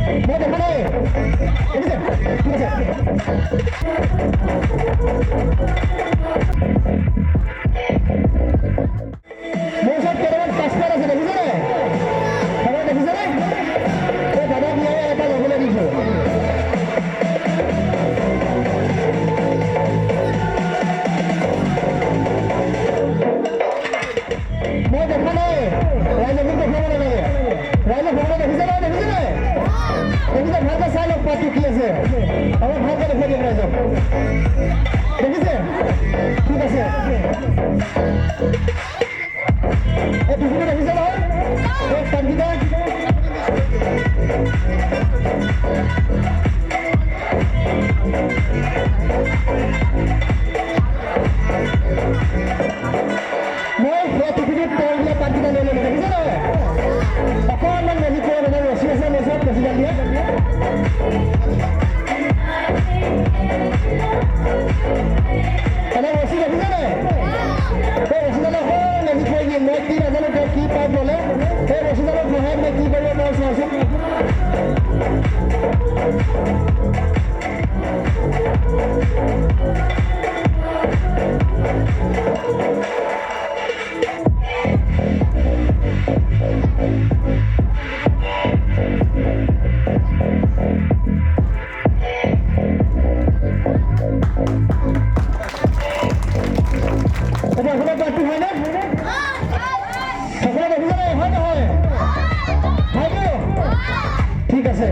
মই দেখা নাই দেখিছে ঠিক আছে মোৰ ওচৰত কেইটামান কাষ্টমাৰ আছে দেখিছেনে সবাই দেখিছেনে এই দাদাক মই এটা ল'বলৈ দিছোঁ মই দেখা নাই ৰাইজে মোক দেখাব নালাগে ৰাইজে ভগৱান দেখিছে নাই দেখিছে নাই দেখিছে ভালকৈ চাই লওক পাতটো কি আছে অলপ ভালকৈ দেখুৱাই দিয়ক ৰাইজক দেখিছে ঠিক আছে এই টুকুটো দেখিছে নহয় এই পাতকেইটা মই সেই টুকুটোত তলবিলাক পাতকেইটা লৈ ল'লোঁ দেখিছে নহয় অকণমান মেজি কৰি মানে ৰছী আছে মোৰ ওচৰত ৰছীডাল দিয়ে এনে ৰছী দেখিছে নাই সেই ৰছীডালে অকণমান মেজি কৰি দিয়ে মই কি নাজানো তেওঁ কি পাইপ ল'লে সেই ৰছীডালত বহাই মই কি কৰিব পাৰোঁ চোৱাচোন সকলো পাৰ্টি হয়নে সকলো দেখিছে নাই হয় নহয় হয়তো ঠিক আছে